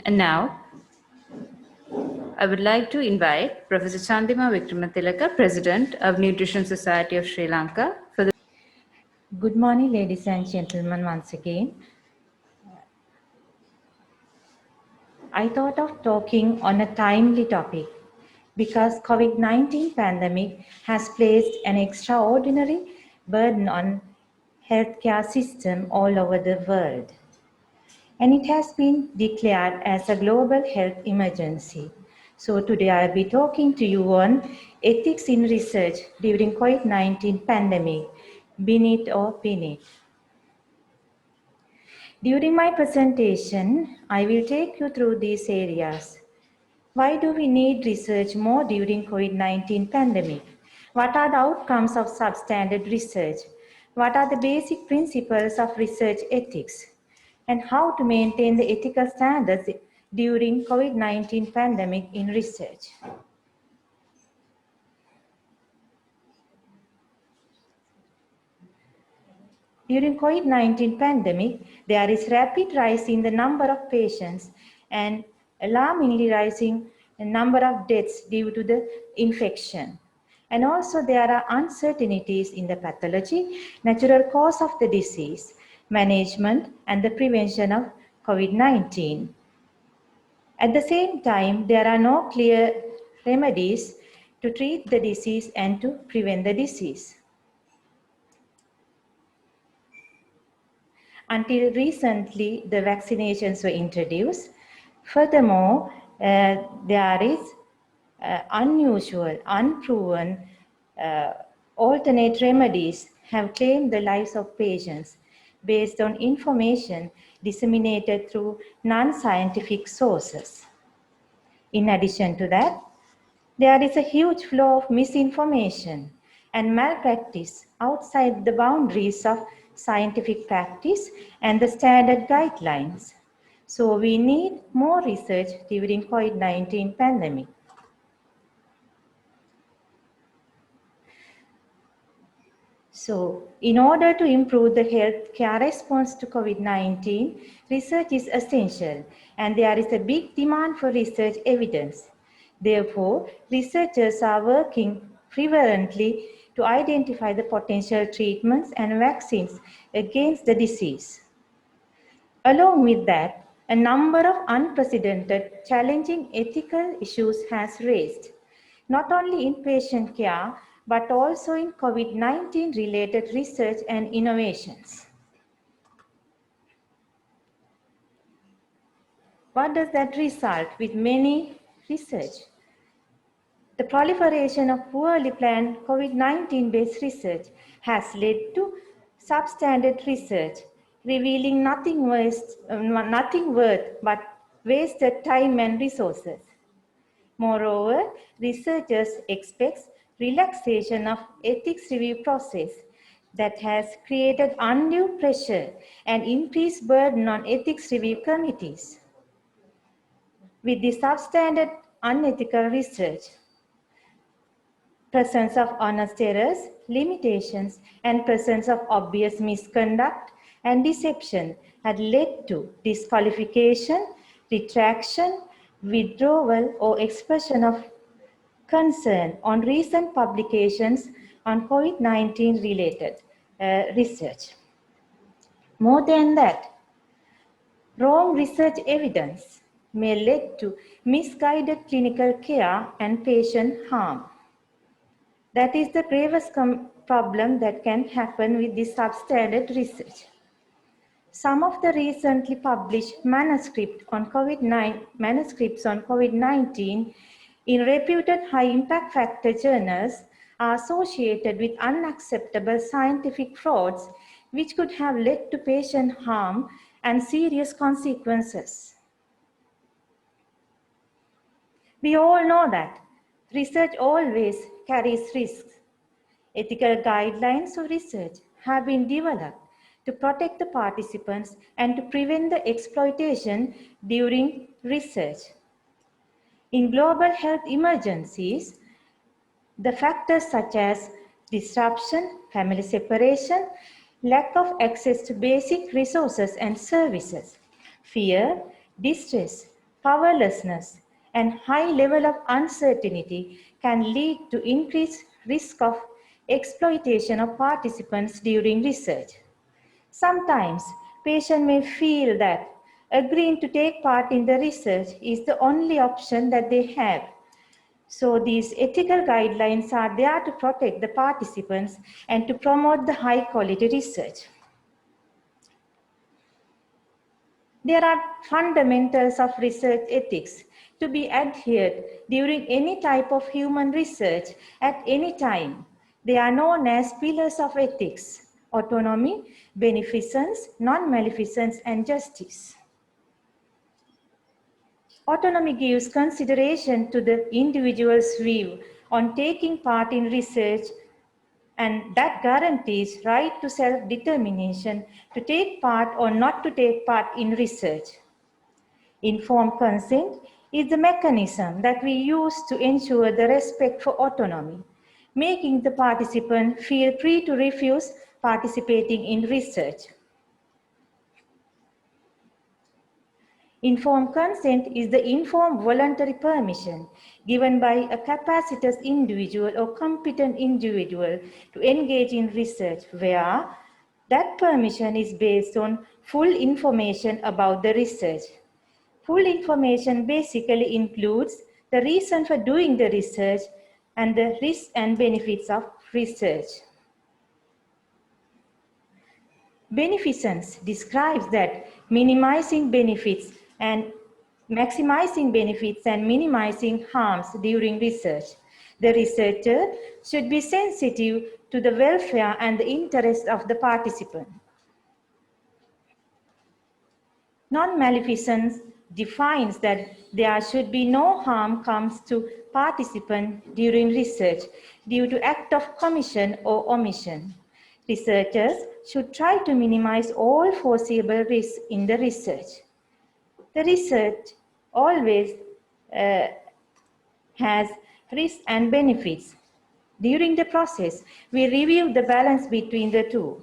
And now, I would like to invite Professor Chandima Vikramatilaka, President of Nutrition Society of Sri Lanka, for the Good morning, ladies and gentlemen, once again. I thought of talking on a timely topic because COVID-19 pandemic has placed an extraordinary burden on healthcare system all over the world. And it has been declared as a global health emergency. So today I'll be talking to you on ethics in research during COVID-19 pandemic, BNIT or PNIT. During my presentation, I will take you through these areas. Why do we need research more during COVID-19 pandemic? What are the outcomes of substandard research? What are the basic principles of research ethics? And how to maintain the ethical standards during COVID-19 pandemic in research? During COVID-19 pandemic, there is rapid rise in the number of patients and alarmingly rising number of deaths due to the infection. And also there are uncertainties in the pathology, natural cause of the disease, management and the prevention of COVID-19. At the same time, there are no clear remedies to treat the disease and to prevent the disease. Until recently, the vaccinations were introduced. Furthermore, there is unusual, unproven alternate remedies have claimed the lives of patients based on information disseminated through non-scientific sources. In addition to that, there is a huge flow of misinformation and malpractice outside the boundaries of scientific practice and the standard guidelines. So we need more research during COVID-19 pandemic. So in order to improve the healthcare response to COVID-19, research is essential and there is a big demand for research evidence. Therefore, researchers are working fervently to identify the potential treatments and vaccines against the disease. Along with that, a number of unprecedented challenging ethical issues has raised, not only in patient care, but also in COVID-19 related research and innovations. What does that result with many research? The proliferation of poorly planned COVID-19 based research has led to substandard research, revealing nothing worth but wasted time and resources. Moreover, researchers expect relaxation of ethics review process that has created undue pressure and increased burden on ethics review committees. With the substandard unethical research, presence of honest errors, limitations, and presence of obvious misconduct and deception had led to disqualification, retraction, withdrawal, or expression of concern on recent publications on COVID-19 related research. More than that, wrong research evidence may lead to misguided clinical care and patient harm. That is the gravest problem that can happen with this substandard research. Some of the recently published manuscripts on COVID-19 in reputed high-impact factor journals are associated with unacceptable scientific frauds which could have led to patient harm and serious consequences. We all know that research always carries risks. Ethical guidelines for research have been developed to protect the participants and to prevent the exploitation during research. In global health emergencies, the factors such as disruption, family separation, lack of access to basic resources and services, fear, distress, powerlessness, and high level of uncertainty can lead to increased risk of exploitation of participants during research. Sometimes patients may feel that agreeing to take part in the research is the only option that they have. So these ethical guidelines are there to protect the participants and to promote the high quality research. There are fundamentals of research ethics to be adhered during any type of human research at any time. They are known as pillars of ethics: autonomy, beneficence, non-maleficence, and justice. Autonomy gives consideration to the individual's view on taking part in research, and that guarantees right to self-determination to take part or not to take part in research. Informed consent is the mechanism that we use to ensure the respect for autonomy, making the participant feel free to refuse participating in research. Informed consent is the informed voluntary permission given by a capacitous individual or competent individual to engage in research, where that permission is based on full information about the research. Full information basically includes the reason for doing the research and the risks and benefits of research. Beneficence describes that minimizing benefits and maximizing benefits and minimizing harms during research. The researcher should be sensitive to the welfare and the interest of the participant. Non-maleficence defines that there should be no harm comes to participant during research due to act of commission or omission. Researchers should try to minimize all foreseeable risks in the research. The research always has risks and benefits. During the process, we review the balance between the two.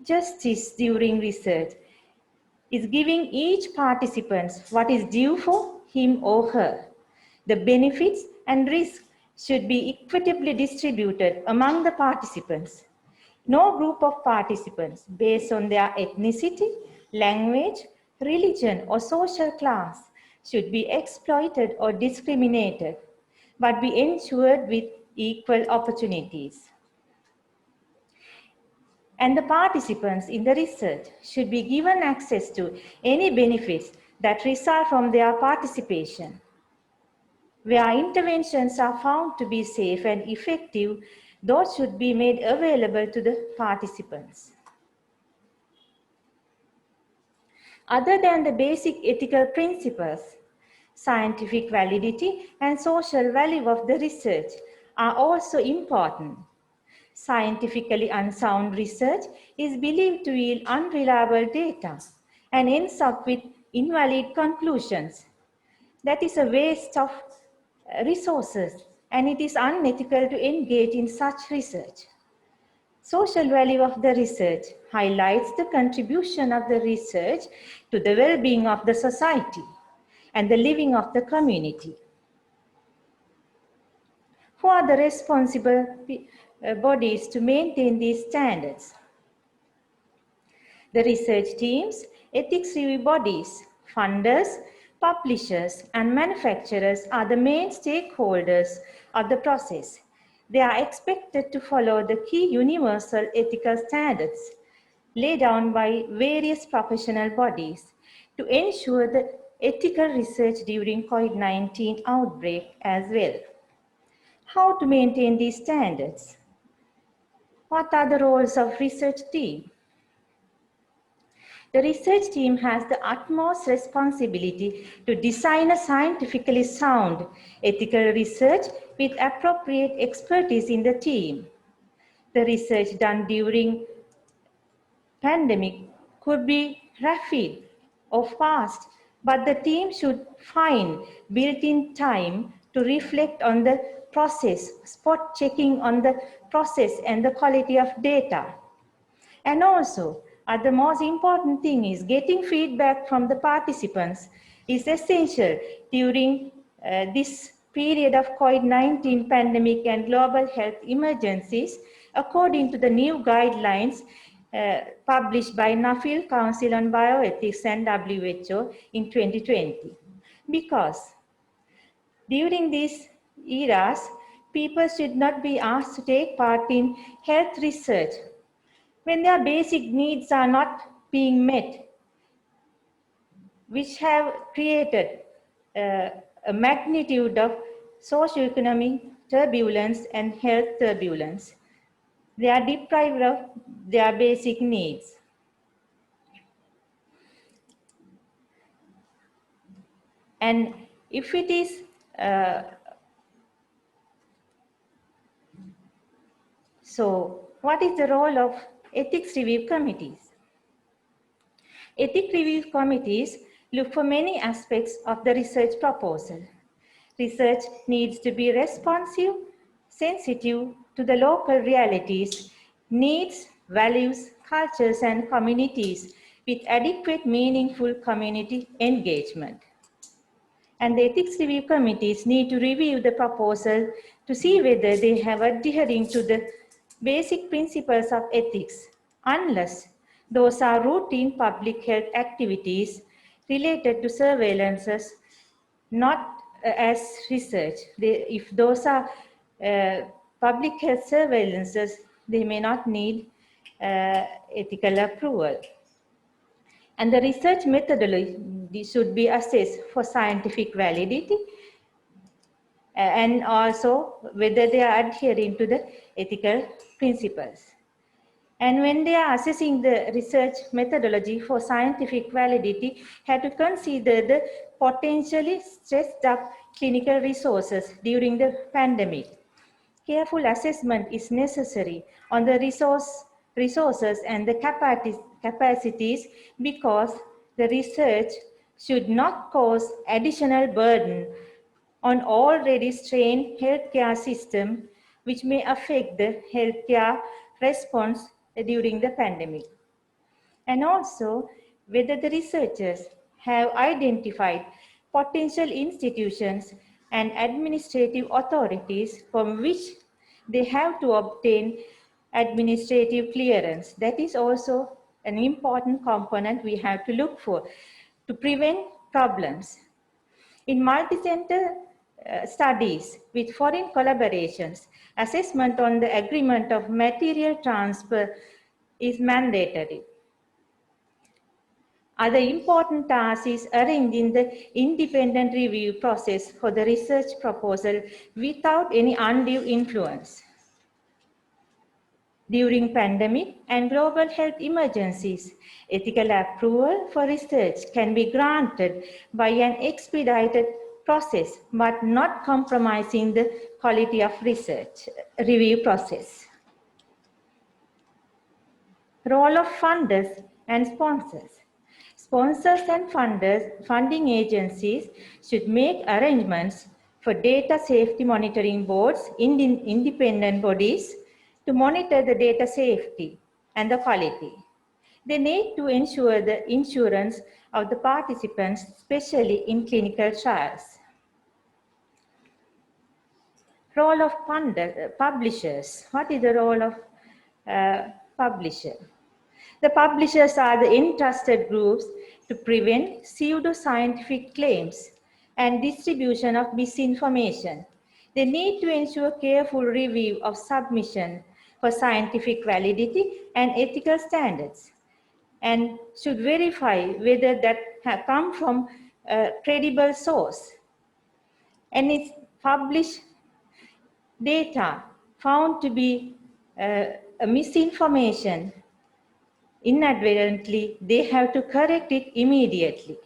Justice during research is giving each participant what is due for him or her. The benefits and risks should be equitably distributed among the participants. No group of participants based on their ethnicity, language, religion, or social class should be exploited or discriminated, but be ensured with equal opportunities. And the participants in the research should be given access to any benefits that result from their participation. Where interventions are found to be safe and effective, those should be made available to the participants. Other than the basic ethical principles, scientific validity and social value of the research are also important. Scientifically unsound research is believed to yield unreliable data and ends up with invalid conclusions. That is a waste of resources, and it is unethical to engage in such research. Social value of the research highlights the contribution of the research to the well-being of the society and the living of the community. Who are the responsible bodies to maintain these standards? The research teams, ethics review bodies, funders, publishers, and manufacturers are the main stakeholders of the process. They are expected to follow the key universal ethical standards laid down by various professional bodies to ensure the ethical research during COVID-19 outbreak as well. How to maintain these standards? What are the roles of research team? The research team has the utmost responsibility to design a scientifically sound ethical research with appropriate expertise in the team. The research done during pandemic could be rapid or fast, but the team should find built-in time to reflect on the process, spot checking on the process and the quality of data. And also, The most important thing is getting feedback from the participants is essential during this period of COVID-19 pandemic and global health emergencies, according to the new guidelines published by NAFIL Council on Bioethics and WHO in 2020. Because during these eras, people should not be asked to take part in health research when their basic needs are not being met, which have created a magnitude of socioeconomic turbulence and health turbulence. They are deprived of their basic needs. And if it is so, what is the role of ethics review committees? Ethics review committees look for many aspects of the research proposal. Research needs to be responsive, sensitive to the local realities, needs, values, cultures, and communities with adequate, meaningful community engagement. And the ethics review committees need to review the proposal to see whether they have adhering to the basic principles of ethics, unless those are routine public health activities related to surveillances, not as research. If those are public health surveillances, they may not need ethical approval. And the research methodology should be assessed for scientific validity and also whether they are adhering to the ethical principles. And when they are assessing the research methodology for scientific validity, have to consider the potentially stressed up clinical resources during the pandemic. Careful assessment is necessary on the resources and the capacities because the research should not cause additional burden on already strained healthcare system, which may affect the healthcare response during the pandemic. And also whether the researchers have identified potential institutions and administrative authorities from which they have to obtain administrative clearance. That is also an important component we have to look for to prevent problems. In multi-center studies with foreign collaborations, assessment on the agreement of material transfer is mandatory. Other important task is arranging the independent review process for the research proposal without any undue influence. During pandemic and global health emergencies, ethical approval for research can be granted by an expedited process, but not compromising the quality of research review process. Role of funders and sponsors. Sponsors and funding agencies should make arrangements for data safety monitoring boards in independent bodies to monitor the data safety and the quality. They need to ensure the insurance of the participants, especially in clinical trials. Role of publishers. What is the role of publisher? The publishers are the entrusted groups to prevent pseudoscientific claims and distribution of misinformation. They need to ensure careful review of submission for scientific validity and ethical standards, and should verify whether that have come from a credible source. And its published data found to be a misinformation inadvertently, they have to correct it immediately.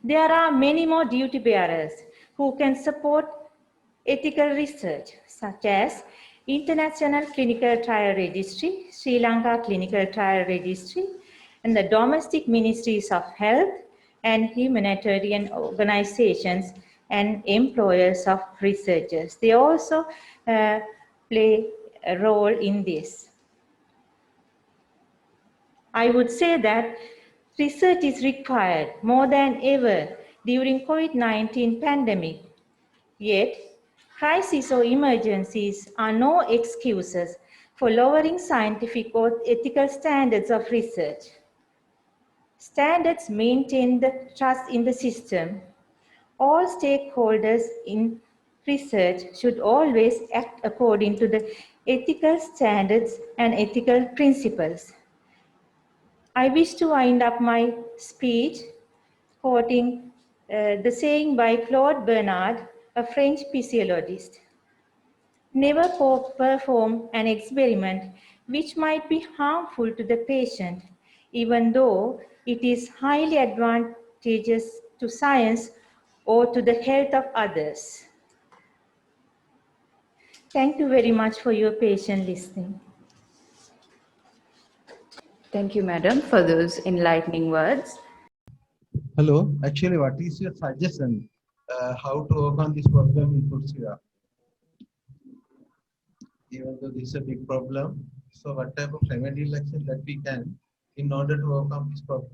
There are many more duty bearers who can support ethical research, such as International Clinical Trial Registry, Sri Lanka Clinical Trial Registry, and the domestic ministries of health and humanitarian organizations and employers of researchers. They also play a role in this. I would say that research is required more than ever during COVID-19 pandemic. Yet, crises or emergencies are no excuses for lowering scientific or ethical standards of research. Standards maintain the trust in the system. All stakeholders in research should always act according to the ethical standards and ethical principles. I wish to wind up my speech quoting the saying by Claude Bernard, a French physiologist. Never perform an experiment which might be harmful to the patient, even though it is highly advantageous to science or to the health of others. Thank you very much for your patient listening. Thank you, madam, for those enlightening words. Hello, actually, what is your suggestion how to overcome this problem in Tursira? Even though this is a big problem, so what type of remedial action that we can in order to overcome this problem?